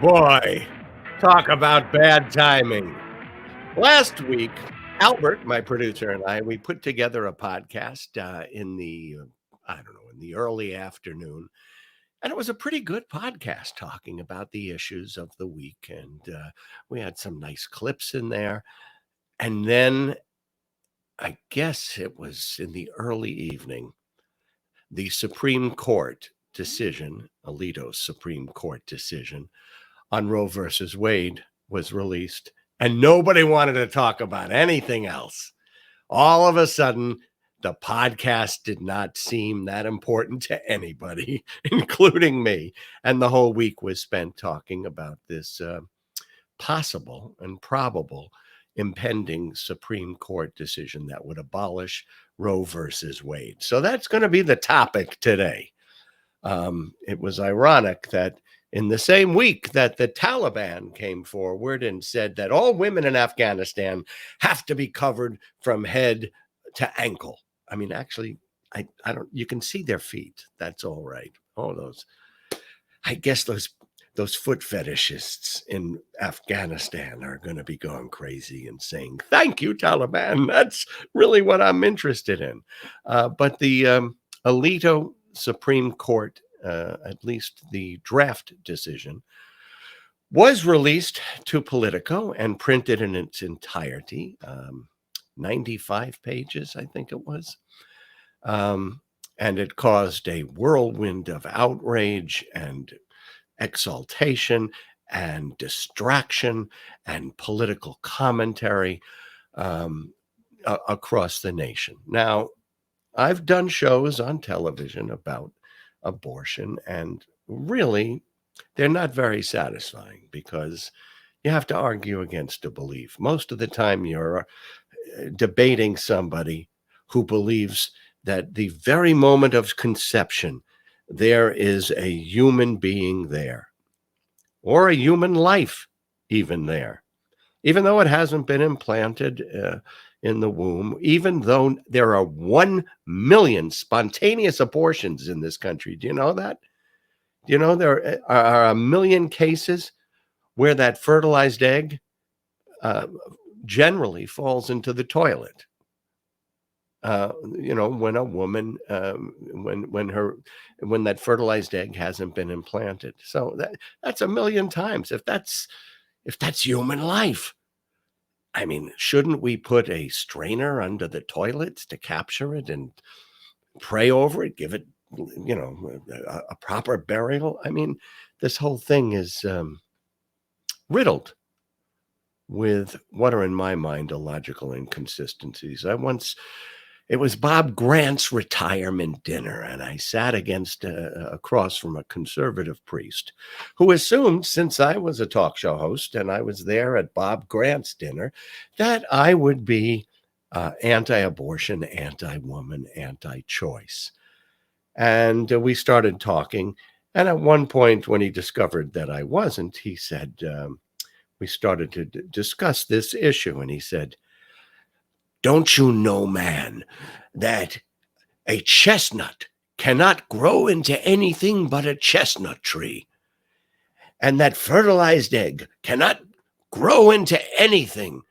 boy, talk about bad timing. Last week, Albert, my producer, and we put together a podcast in the, in the early afternoon. And it was a pretty good podcast talking about the issues of the week. And we had some nice clips in there. And then I guess it was in the early evening, the Supreme Court decision, Alito's Supreme Court decision on Roe versus Wade was released, and nobody wanted to talk about anything else. All of a sudden, the podcast did not seem that important to anybody, including me. And the whole week was spent talking about this possible and probable impending Supreme Court decision that would abolish Roe versus Wade. So that's going to be the topic today. It was ironic that in the same week that the Taliban came forward and said that all women in Afghanistan have to be covered from head to ankle. I mean, actually, I don't, you can see their feet. That's all right. Oh, I guess those foot fetishists in Afghanistan are going to be going crazy and saying, thank you, Taliban. That's really what I'm interested in. But the Alito Supreme Court, at least the draft decision, was released to Politico and printed in its entirety, 95 pages, I think it was. And it caused a whirlwind of outrage and exaltation and distraction and political commentary across the nation. Now, I've done shows on television about abortion, and really, they're not very satisfying because you have to argue against a belief. Most of the time, you're debating somebody who believes that the very moment of conception, there is a human being there, or a human life even there, even though it hasn't been implanted in the womb, even though there are 1 million spontaneous abortions in this country. Do you know that? Do you know there are 1 million cases where that fertilized egg generally falls into the toilet? When a woman, when that fertilized egg hasn't been implanted. So that's 1 million times. If that's human life, I mean, shouldn't we put a strainer under the toilets to capture it and pray over it, give it, a proper burial? I mean, this whole thing is riddled with what are, in my mind, illogical inconsistencies. It was Bob Grant's retirement dinner, and I sat across from a conservative priest who assumed, since I was a talk show host and I was there at Bob Grant's dinner, that I would be anti-abortion, anti-woman, anti-choice. And we started talking, and at one point when he discovered that I wasn't, he said, we started to discuss this issue, and he said, don't you know, man, that a chestnut cannot grow into anything but a chestnut tree? And that fertilized egg cannot grow into anything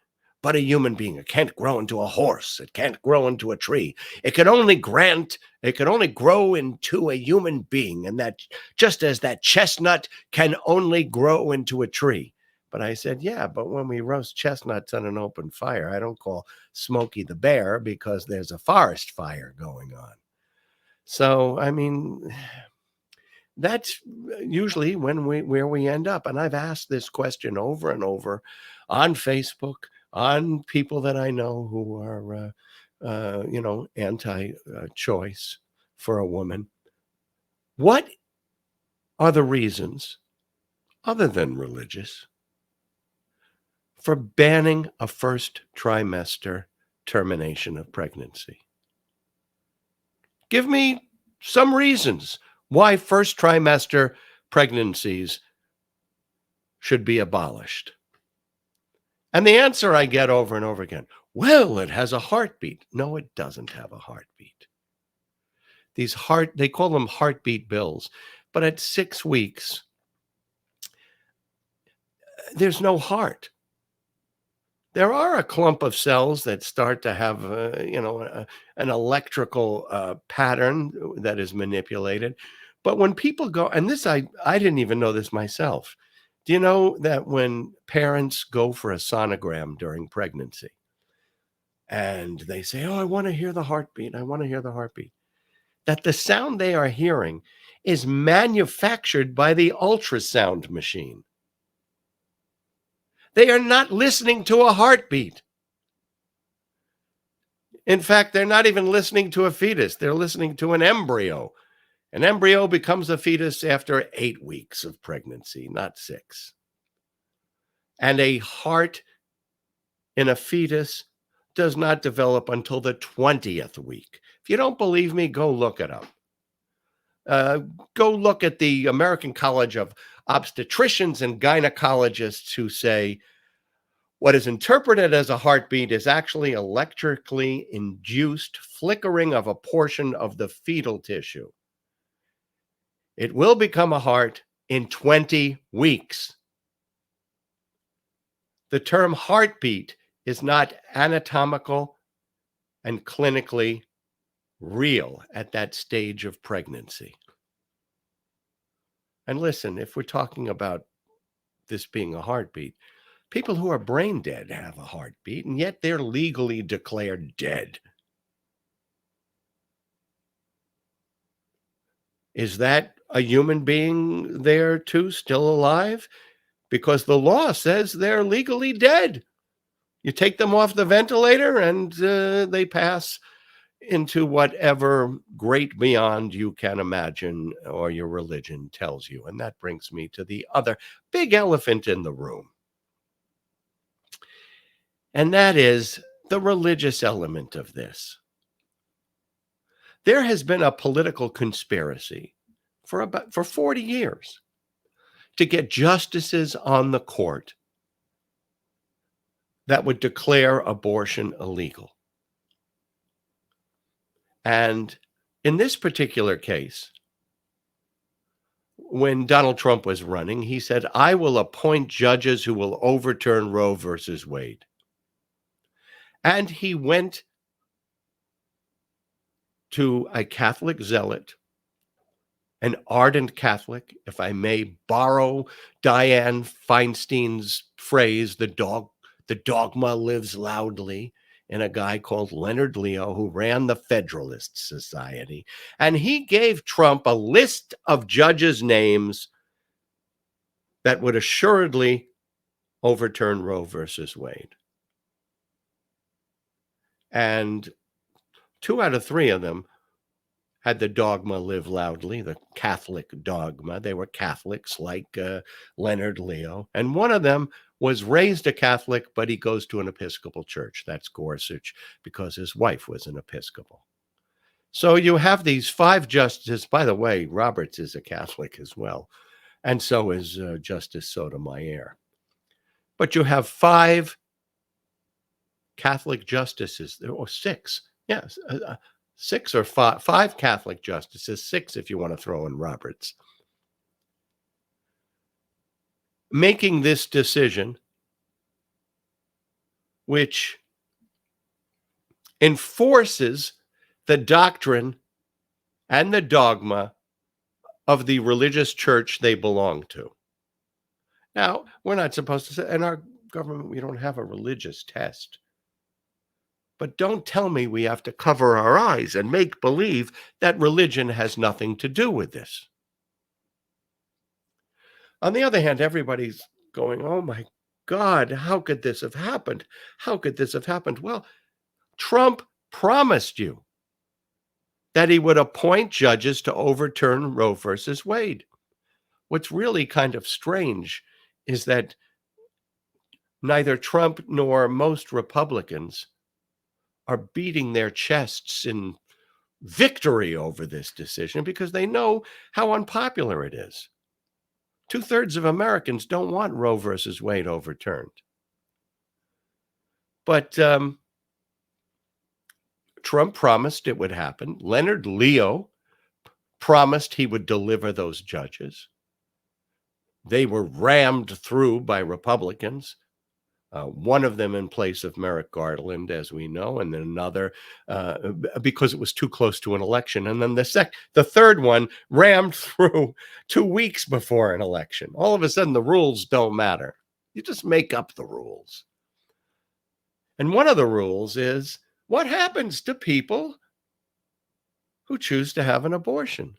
but a human being. It can't grow into a horse. It can't grow into a tree. It can only grow into a human being. And that just as that chestnut can only grow into a tree. But I said, yeah, but when we roast chestnuts on an open fire, I don't call Smokey the Bear because there's a forest fire going on. So, I mean, that's usually where we end up. And I've asked this question over and over on Facebook, on people that I know who are, anti-choice for a woman. What are the reasons, other than religious, for banning a first trimester termination of pregnancy? Give me some reasons why first trimester pregnancies should be abolished. And the answer I get over and over again, well, it has a heartbeat. No, it doesn't have a heartbeat. They call them heartbeat bills, but at 6 weeks, there's no heart. There are a clump of cells that start to have, an electrical pattern that is manipulated. But when people go, and this, I didn't even know this myself. Do you know that when parents go for a sonogram during pregnancy and they say, oh, I want to hear the heartbeat. I want to hear the heartbeat. That the sound they are hearing is manufactured by the ultrasound machine. They are not listening to a heartbeat. In fact, they're not even listening to a fetus. They're listening to an embryo. An embryo becomes a fetus after 8 weeks of pregnancy, not 6. And a heart in a fetus does not develop until the 20th week. If you don't believe me, go look it up. Go look at the American College of Obstetricians and Gynecologists who say what is interpreted as a heartbeat is actually electrically induced flickering of a portion of the fetal tissue. It will become a heart in 20 weeks. The term heartbeat is not anatomical and clinically real at that stage of pregnancy. And listen, if we're talking about this being a heartbeat, people who are brain dead have a heartbeat, and yet they're legally declared dead. Is that a human being there too, still alive? Because the law says they're legally dead. You take them off the ventilator and they pass into whatever great beyond you can imagine or your religion tells you. And that brings me to the other big elephant in the room. And that is the religious element of this. There has been a political conspiracy for 40 years to get justices on the court that would declare abortion illegal. And in this particular case, when Donald Trump was running, he said, I will appoint judges who will overturn Roe versus Wade. And he went to a Catholic zealot, an ardent Catholic, if I may borrow Dianne Feinstein's phrase, the dogma lives loudly, in a guy called Leonard Leo, who ran the Federalist Society. And he gave Trump a list of judges' names that would assuredly overturn Roe versus Wade. And 2 out of 3 of them had the dogma live loudly, the Catholic dogma. They were Catholics like Leonard Leo. And one of them was raised a Catholic, but he goes to an Episcopal church. That's Gorsuch, because his wife was an Episcopal. So you have these 5 justices. By the way, Roberts is a Catholic as well. And so is Justice Sotomayor. But you have 5 Catholic justices, or 6. Yes, 6 or 5 Catholic justices, 6 if you want to throw in Roberts, making this decision, which enforces the doctrine and the dogma of the religious church they belong to. Now, we're not supposed to say, in our government, we don't have a religious test. But don't tell me we have to cover our eyes and make believe that religion has nothing to do with this. On the other hand, everybody's going, oh my God, how could this have happened? How could this have happened? Well, Trump promised you that he would appoint judges to overturn Roe versus Wade. What's really kind of strange is that neither Trump nor most Republicans are beating their chests in victory over this decision because they know how unpopular it is. 2/3 of Americans don't want Roe versus Wade overturned. But Trump promised it would happen. Leonard Leo promised he would deliver those judges. They were rammed through by Republicans. One of them in place of Merrick Garland, as we know, and then another because it was too close to an election. And then the third one rammed through 2 weeks before an election. All of a sudden, the rules don't matter. You just make up the rules. And one of the rules is what happens to people who choose to have an abortion.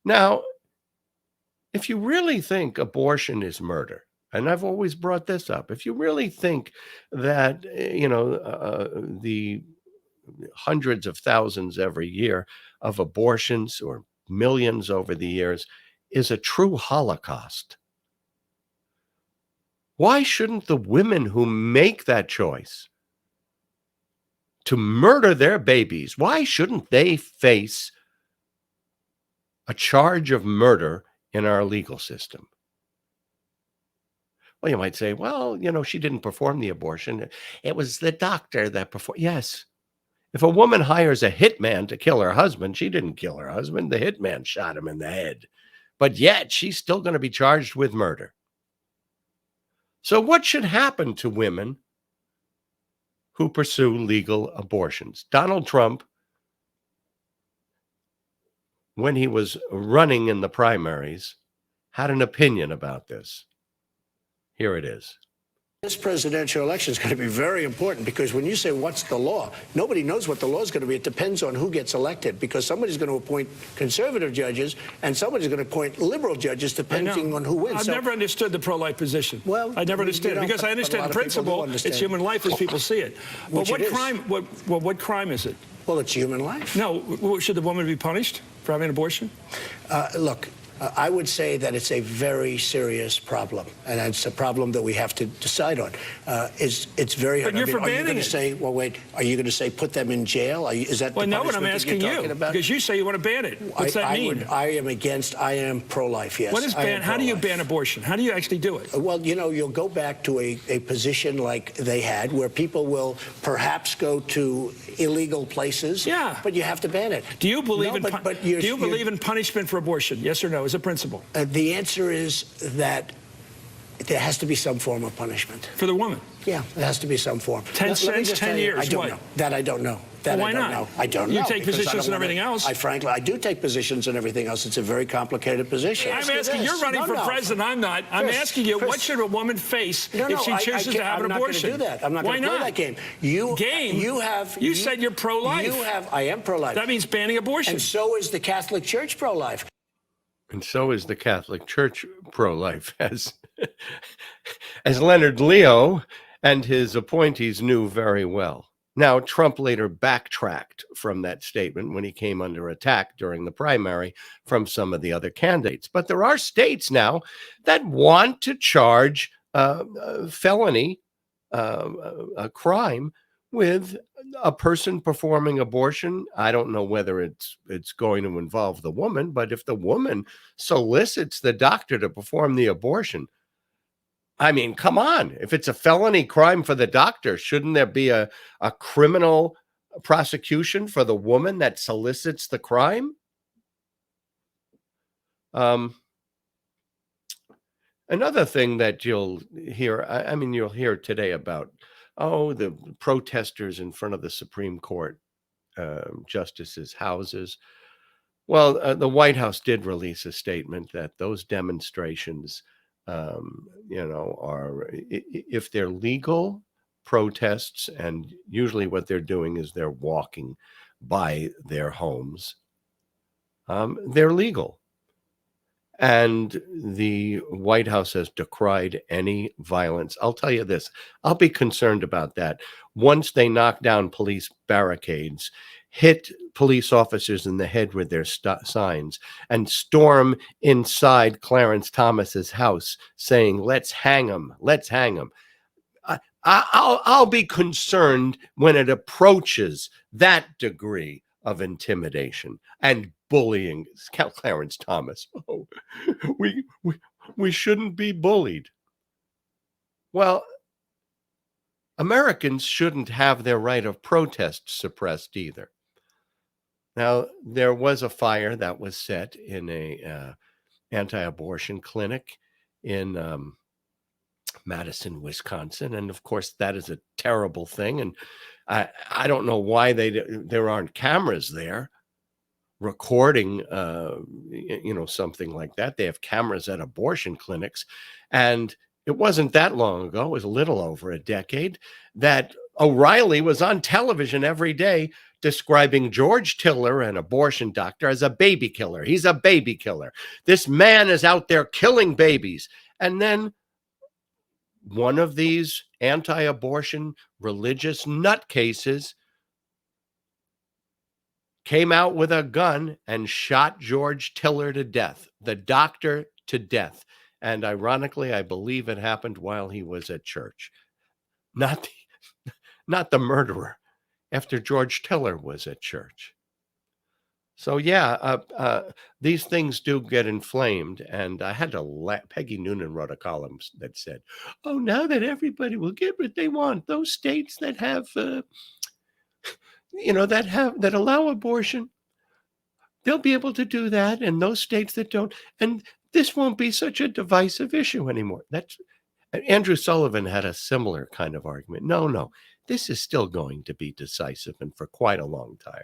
Now, if you really think abortion is murder, and I've always brought this up, if you really think that, the hundreds of thousands every year of abortions or millions over the years is a true Holocaust, why shouldn't the women who make that choice to murder their babies, why shouldn't they face a charge of murder in our legal system? Well, you might say, well, she didn't perform the abortion. It was the doctor that performed. Yes. If a woman hires a hitman to kill her husband, she didn't kill her husband. The hitman shot him in the head. But yet she's still going to be charged with murder. So what should happen to women who pursue legal abortions? Donald Trump, when he was running in the primaries, had an opinion about this. Here it is. This presidential election is going to be very important because when you say what's the law, nobody knows what the law is going to be. It depends on who gets elected because somebody's going to appoint conservative judges and somebody's going to appoint liberal judges depending on who wins. I've never understood the pro-life position. Well, I never understood it because I understand the principle. It's human life as people see it. But what crime? What crime is it? Well, it's human life. No, should the woman be punished for having an abortion? Look. I would say that it's a very serious problem, and it's a problem that we have to decide on. It's very hard. But you're forbidding Are you going to say, well, wait, are you going to say put them in jail? Is that well, the no, but punishment I'm asking that you're talking about? Because you say you want to ban it. What's that mean? I am pro-life, yes. What is ban? How do you ban abortion? How do you actually do it? Well, you'll go back to a position like they had where people will perhaps go to illegal places. Yeah. But you have to ban it. Do you believe believe in punishment for abortion? Yes or no? As a principle? The answer is that there has to be some form of punishment. For the woman? Yeah, there has to be some form. 10 cents, 10 years, I don't know. That I don't know. Why not? I don't know. You take positions and everything else. I do take positions and everything else. It's a very complicated position. I'm asking, you're running for president, I'm not. I'm asking you, what should a woman face if she chooses to have an abortion? I'm not going to do that. I'm not going to play that game. You said you're pro-life. I am pro-life. That means banning abortion. And so is the Catholic Church pro-life. And so is the Catholic Church pro-life, as Leonard Leo and his appointees knew very well. Now, Trump later backtracked from that statement when he came under attack during the primary from some of the other candidates. But there are states now that want to charge felony a crime with a person performing abortion. I don't know whether it's going to involve the woman, but if the woman solicits the doctor to perform the abortion, I mean, come on. If it's a felony crime for the doctor, shouldn't there be a criminal prosecution for the woman that solicits the crime? Another thing that you'll hear, you'll hear today about, the protesters in front of the Supreme Court justices' houses. Well, the White House did release a statement that those demonstrations, are, if they're legal protests, and usually what they're doing is they're walking by their homes, they're legal. And the White House has decried any violence. I'll tell you this, I'll be concerned about that. Once they knock down police barricades, hit police officers in the head with their signs, and storm inside Clarence Thomas's house saying, let's hang him, let's hang him. I'll be concerned when it approaches that degree of intimidation and bullying. Clarence Thomas, we shouldn't be bullied. Well, Americans shouldn't have their right of protest suppressed either. Now, there was a fire that was set in anti-abortion clinic in Madison, Wisconsin. And of course, that is a terrible thing. And I don't know why there aren't cameras there recording, something like that. They have cameras at abortion clinics. And it wasn't that long ago, it was a little over a decade, that O'Reilly was on television every day describing George Tiller, an abortion doctor, as a baby killer. He's a baby killer. This man is out there killing babies. And then one of these anti-abortion religious nutcases came out with a gun and shot George Tiller to death, the doctor to death. And ironically, I believe it happened while he was at church. Not the murderer, after George Tiller was at church. So yeah, these things do get inflamed. And I had to laugh. Peggy Noonan wrote a column that said, "Oh, now that everybody will get what they want, those states that have that allow abortion, they'll be able to do that, and those states that don't, and this won't be such a divisive issue anymore." Andrew Sullivan had a similar kind of argument. No, this is still going to be decisive, and for quite a long time.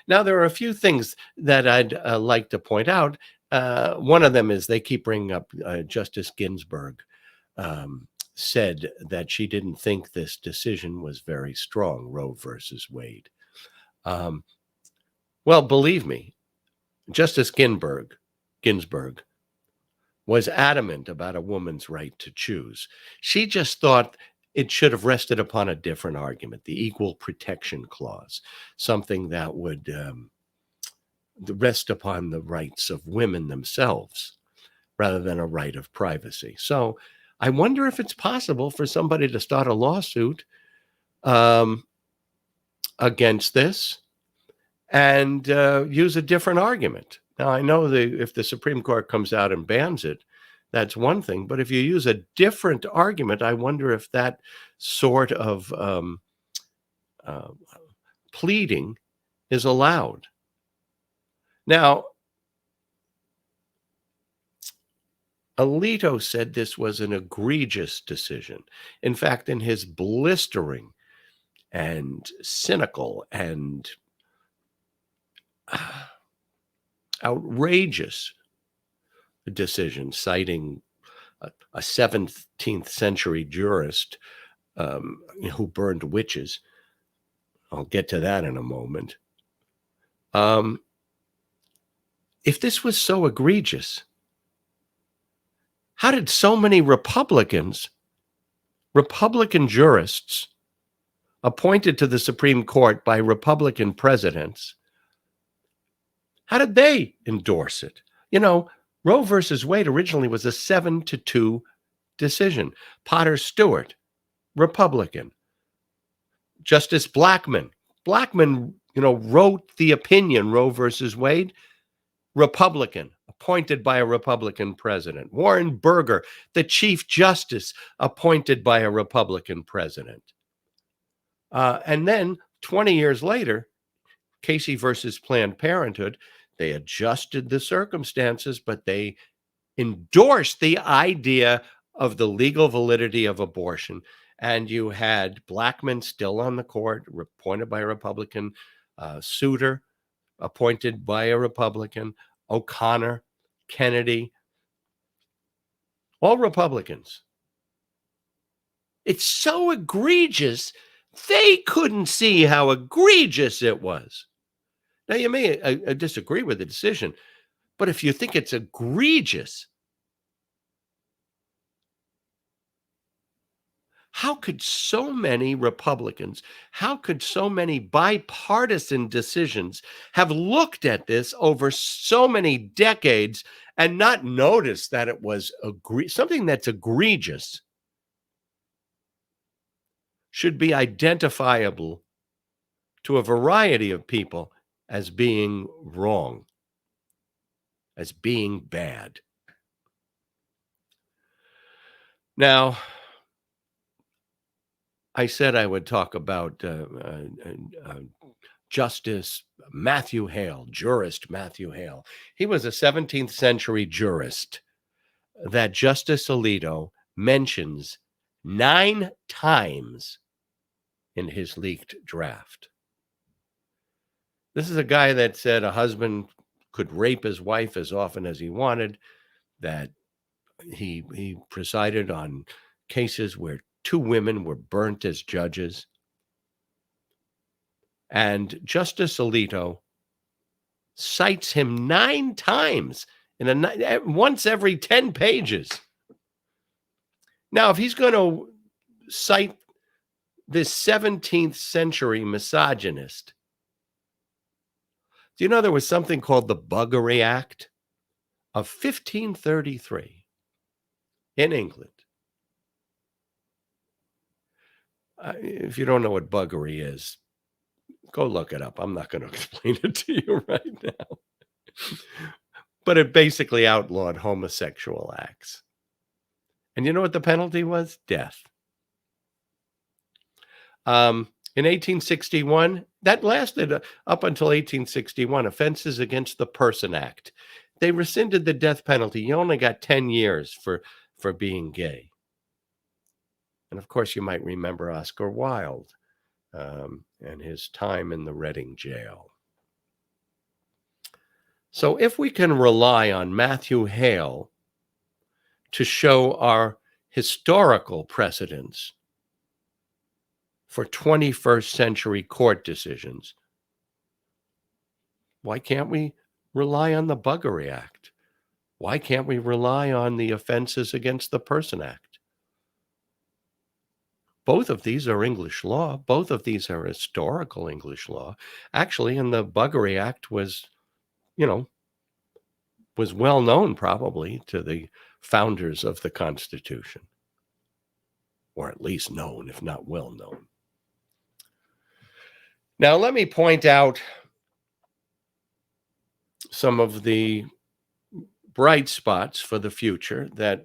Now, there are a few things that I'd like to point out. One of them is they keep bringing up Justice Ginsburg said that she didn't think this decision was very strong, Roe versus Wade. Well, believe me, Justice Ginsburg was adamant about a woman's right to choose. She just thought it should have rested upon a different argument, the Equal Protection Clause, something that would rest upon the rights of women themselves rather than a right of privacy. So I wonder if it's possible for somebody to start a lawsuit against this and use a different argument. Now, I know if the Supreme Court comes out and bans it, that's one thing. But if you use a different argument, I wonder if that sort of pleading is allowed. Now, Alito said this was an egregious decision. In fact, in his blistering and cynical and outrageous decision, citing a 17th century jurist who burned witches. I'll get to that in a moment. If this was so egregious, how did so many Republican jurists appointed to the Supreme Court by Republican presidents, how did they endorse it? Roe versus Wade originally was a 7-2 decision. Potter Stewart, Republican. Justice Blackmun, wrote the opinion, Roe versus Wade, Republican, appointed by a Republican president. Warren Burger, the Chief Justice, appointed by a Republican president. And then 20 years later, Casey versus Planned Parenthood, they adjusted the circumstances, but they endorsed the idea of the legal validity of abortion. And you had Blackmun still on the court, appointed by a Republican, Souter, appointed by a Republican, O'Connor, Kennedy, all Republicans. It's so egregious, they couldn't see how egregious it was. Now, you may disagree with the decision, but if you think it's egregious, how could so many Republicans, how could so many bipartisan decisions have looked at this over so many decades and not noticed that it was something that's egregious should be identifiable to a variety of people as being wrong, as being bad. Now, I said I would talk about Justice Matthew Hale, jurist Matthew Hale. He was a 17th century jurist that Justice Alito mentions 9 times in his leaked draft. This is a guy that said a husband could rape his wife as often as he wanted, that he presided on cases where 2 women were burnt as judges. And Justice Alito cites him 9 times once every 10 pages. Now, if he's going to cite this 17th century misogynist, do you know there was something called the Buggery Act of 1533 in England? If you don't know what buggery is, go look it up. I'm not going to explain it to you right now. But it basically outlawed homosexual acts. And you know what the penalty was? Death. In 1861, that lasted up until 1861, Offenses Against the Person Act. They rescinded the death penalty. You only got 10 years for being gay. And of course, you might remember Oscar Wilde and his time in the Reading jail. So if we can rely on Matthew Hale to show our historical precedents for 21st century court decisions, why can't we rely on the Buggery Act? Why can't we rely on the Offenses Against the Person Act? Both of these are English law. Both of these are historical English law. Actually, and the Buggery Act was well known probably to the founders of the Constitution, or at least known, if not well known. Now, let me point out some of the bright spots for the future that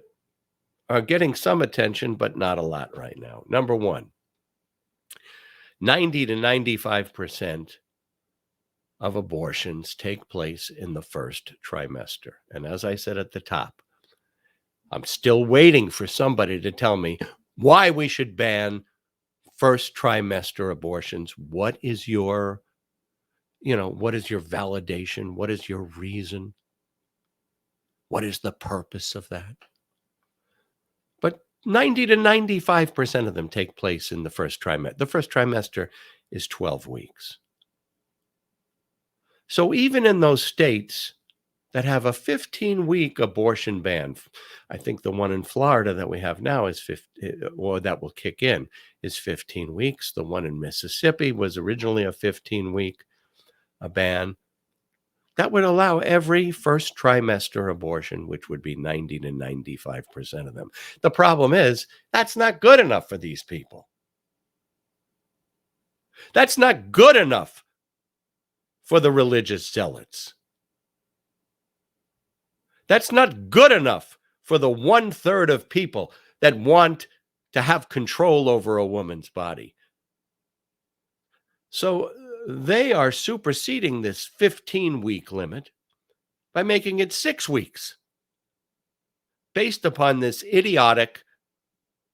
are getting some attention, but not a lot right now. Number one, 90 to 95% of abortions take place in the first trimester. And as I said at the top, I'm still waiting for somebody to tell me why we should ban first trimester abortions. What is your validation? What is your reason? What is the purpose of that? But 90 to 95% of them take place in the first trimester. The first trimester is 12 weeks. So even in those states that have a 15-week abortion ban, I think the one in Florida that we have now is 15, or that will kick in, is 15 weeks. The one in Mississippi was originally a 15-week ban. That would allow every first trimester abortion, which would be 90 to 95% of them. The problem is that's not good enough for these people. That's not good enough for the religious zealots. That's not good enough for the 1/3 of people that want to have control over a woman's body. So they are superseding this 15-week limit by making it 6 weeks, based upon this idiotic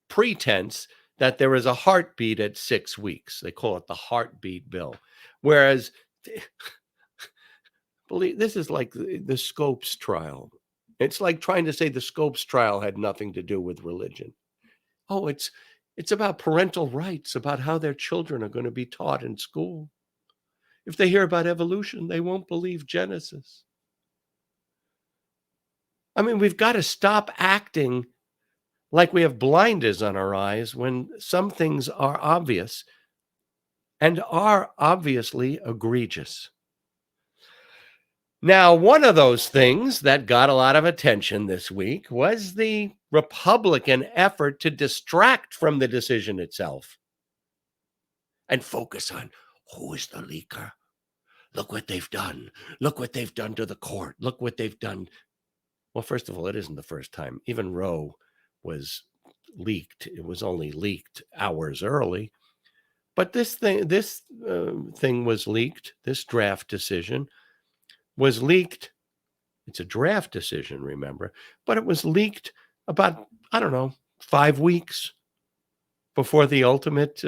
pretense that there is a heartbeat at 6 weeks. They call it the heartbeat bill. Whereas, believe this is like the Scopes trial. It's like trying to say the Scopes trial had nothing to do with religion. Oh, it's about parental rights, about how their children are going to be taught in school. If they hear about evolution, they won't believe Genesis. I mean, we've got to stop acting like we have blinders on our eyes when some things are obvious and are obviously egregious. Now, one of those things that got a lot of attention this week was the Republican effort to distract from the decision itself and focus on who is the leaker. Look what they've done. Look what they've done to the court. Look what they've done. Well, first of all, it isn't the first time. Even Roe was leaked. It was only leaked hours early. But this thing was leaked. This draft decision was leaked. It's a draft decision, remember, but it was leaked about, I don't know, 5 weeks before the ultimate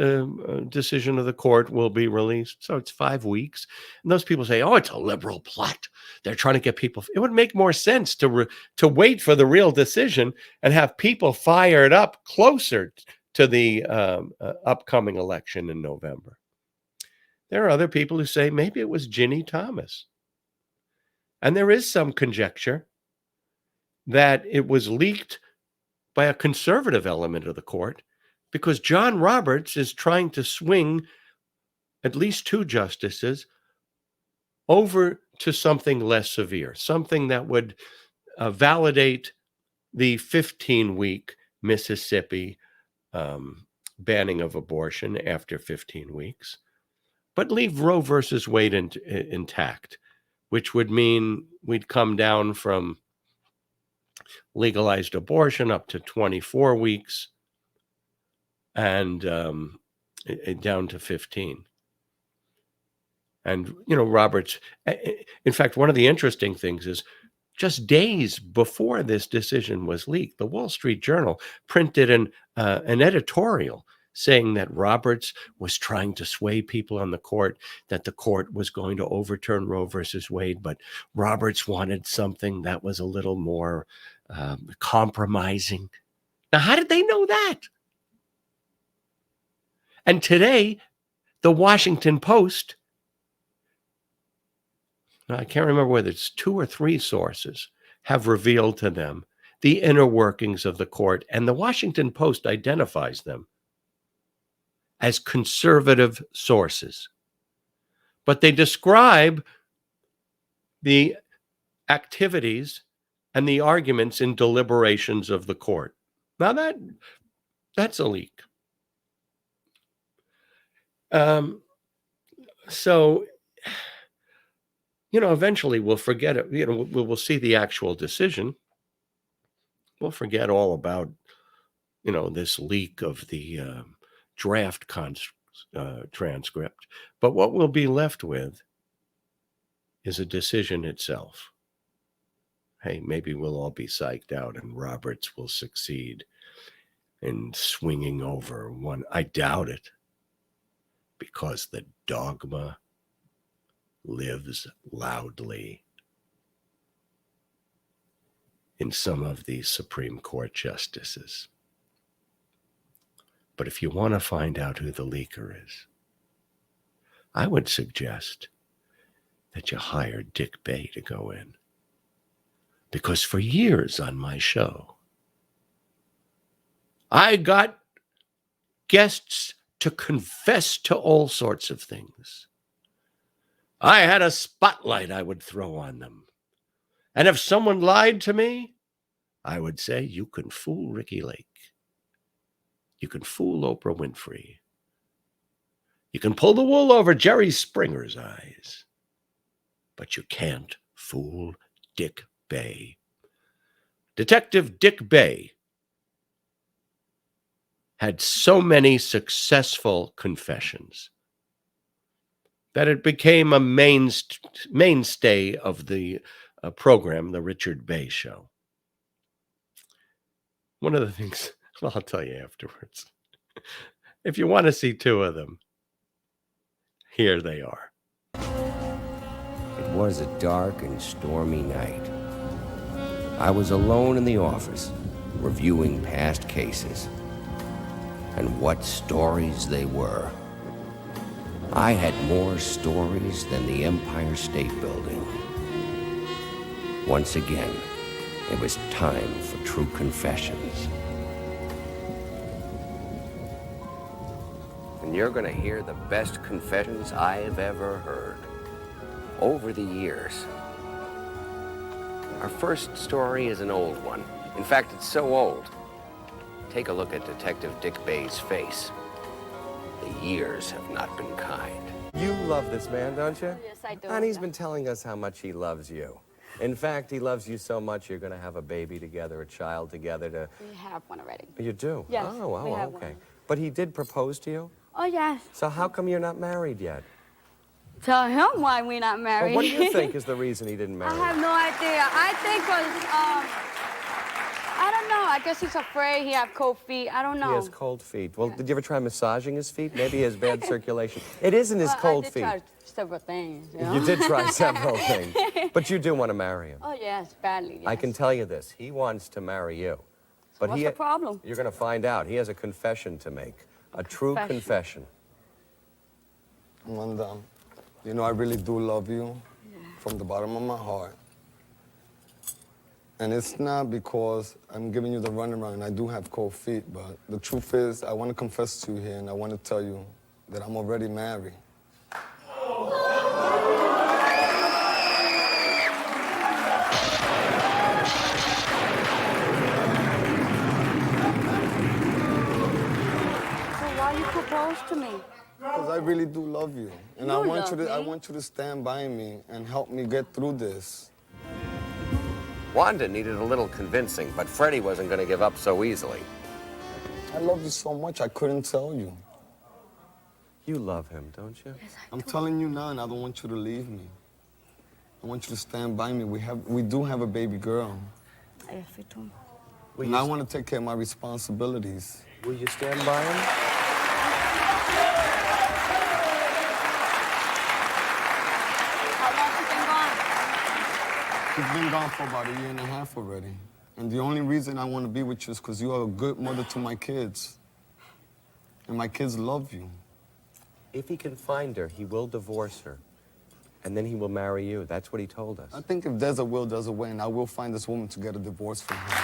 decision of the court will be released. So it's 5 weeks. And those people say, oh, it's a liberal plot. They're trying to get people. It would make more sense to wait for the real decision and have people fired up closer to the upcoming election in November. There are other people who say maybe it was Ginny Thomas. And there is some conjecture that it was leaked by a conservative element of the court because John Roberts is trying to swing at least 2 justices over to something less severe, something that would validate the 15-week Mississippi banning of abortion after 15 weeks, but leave Roe versus Wade intact, which would mean we'd come down from legalized abortion up to 24 weeks and down to 15. And, Roberts, in fact, one of the interesting things is just days before this decision was leaked, the Wall Street Journal printed an editorial saying that Roberts was trying to sway people on the court, that the court was going to overturn Roe versus Wade, but Roberts wanted something that was a little more compromising. Now, how did they know that? And today, the Washington Post, I can't remember whether it's 2 or 3 sources, have revealed to them the inner workings of the court, and the Washington Post identifies them as conservative sources. But they describe the activities and the arguments in deliberations of the court. Now that's a leak. So, eventually we'll forget it. We'll see the actual decision. We'll forget all about, this leak of the draft transcript. But what we'll be left with is a decision itself. Hey, maybe we'll all be psyched out and Roberts will succeed in swinging over one. I doubt it, because the dogma lives loudly in some of these Supreme Court justices. But if you want to find out who the leaker is, I would suggest that you hire Dick Bey to go in. Because for years on my show, I got guests to confess to all sorts of things. I had a spotlight I would throw on them. And if someone lied to me, I would say, you can fool Ricky Lake. You can fool Oprah Winfrey. You can pull the wool over Jerry Springer's eyes. But you can't fool Dick Bey. Detective Dick Bey had so many successful confessions that it became a mainstay of the program, The Richard Bey Show. One of the things, well, I'll tell you afterwards. If you want to see 2 of them, here they are. It was a dark and stormy night. I was alone in the office, reviewing past cases. And what stories they were. I had more stories than the Empire State Building. Once again, it was time for true confessions. And you're going to hear the best confessions I have ever heard. Over the years. Our first story is an old one. In fact, it's so old. Take a look at Detective Dick Bey's face. The years have not been kind. You love this man, don't you? Yes, I do. And he's been telling us how much he loves you. In fact, he loves you so much you're going to have a baby together, a child together to... We have one already. You do? Yes, Oh, we have okay. one. But he did propose to you? Oh, yes. So how come you're not married yet? Tell him why we're not married. Well, what do you think is the reason he didn't marry? I have no idea. I think I don't know. I guess he's afraid he have cold feet. I don't know. He has cold feet. Well, did you ever try massaging his feet? Maybe he has bad circulation. It isn't his cold feet. I did try several things. You did try several things. But you do want to marry him. Oh, yes, badly, yes. I can tell you this. He wants to marry you. But what's the problem? You're going to find out. He has a confession to make. A true confession. Amanda, you know I really do love you from the bottom of my heart. And it's not because I'm giving you the runaround. I do have cold feet, but the truth is I want to confess to you here, and I want to tell you that I'm already married. To me. Because I really do love you. And I want you to stand by me and help me get through this. Wanda needed a little convincing, but Freddie wasn't going to give up so easily. I love you so much, I couldn't tell you. You love him, don't you? Yes, I'm telling you now, and I don't want you to leave me. I want you to stand by me. We do have a baby girl. Yes, we do. And I want to take care of my responsibilities. Will you stand by him? He's been gone for about 1.5 years already. And the only reason I want to be with you is because you are a good mother to my kids. And my kids love you. If he can find her, he will divorce her. And then he will marry you. That's what he told us. I think if there's a will, there's a way, and I will find this woman to get a divorce from her.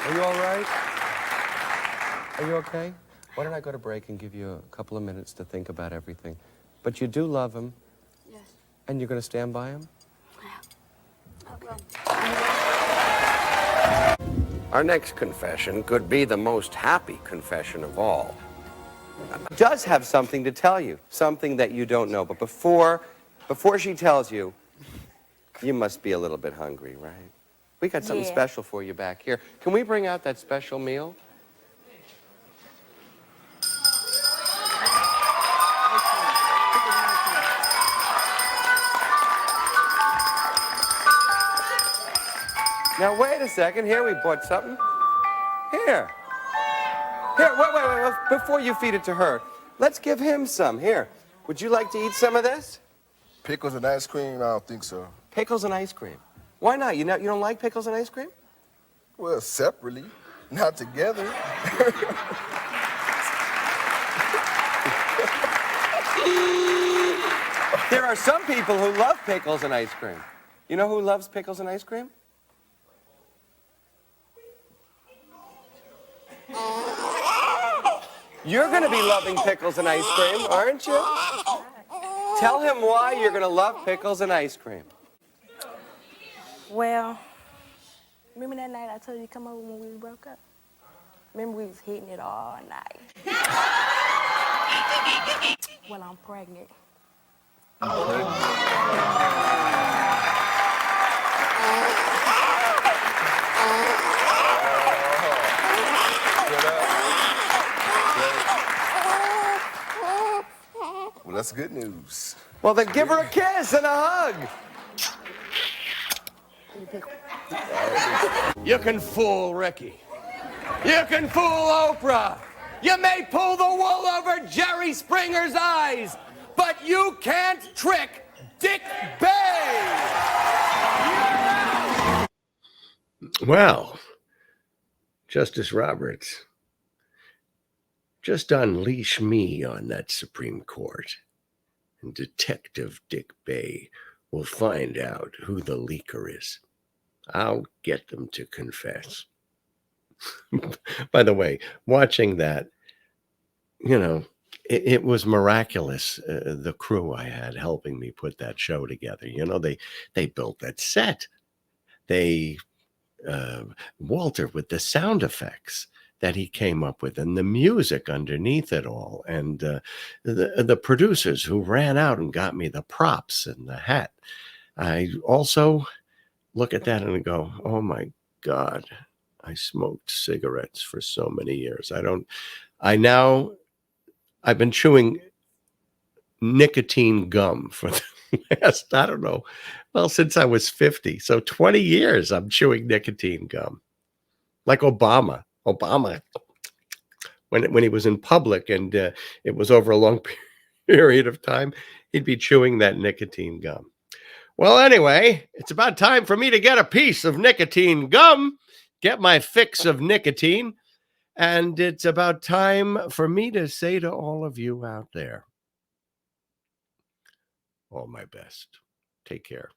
Are you all right? Are you okay? Why don't I go to break and give you a couple of minutes to think about everything? But you do love him. Yes. And you're going to stand by him? Yeah. Our next confession could be the most happy confession of all. It does have something to tell you, something that you don't know. But before she tells you, you must be a little bit hungry, right? We got something special for you back here. Can we bring out that special meal? Now, wait a second. Here, we bought something. Here. Here, wait. Before you feed it to her, let's give him some. Here. Would you like to eat some of this? Pickles and ice cream? I don't think so. Pickles and ice cream. Why not? You don't like pickles and ice cream? Well, separately, not together. There are some people who love pickles and ice cream. You know who loves pickles and ice cream? You're going to be loving pickles and ice cream, aren't you? Tell him why you're going to love pickles and ice cream. Well, remember that night I told you to come over when we broke up? Remember we was hitting it all night. Well, I'm pregnant. Well, that's good news. Well, then give her a kiss and a hug. You can fool Ricky. You can fool Oprah. You may pull the wool over Jerry Springer's eyes, but you can't trick Dick Bey. Well, Justice Roberts, just unleash me on that Supreme Court, and Detective Dick Bey will find out who the leaker is. I'll get them to confess. By the way, watching that, it was miraculous, the crew I had helping me put that show together. They built that set. They, Walter with the sound effects that he came up with and the music underneath it all. And the producers who ran out and got me the props and the hat. I also look at that and go, oh my God, I smoked cigarettes for so many years. I've been chewing nicotine gum for the last, I don't know, well, since I was 50. So 20 years I'm chewing nicotine gum. Like Obama. When he was in public and it was over a long period of time, he'd be chewing that nicotine gum. Well, anyway, it's about time for me to get a piece of nicotine gum, get my fix of nicotine, and it's about time for me to say to all of you out there, all my best. Take care.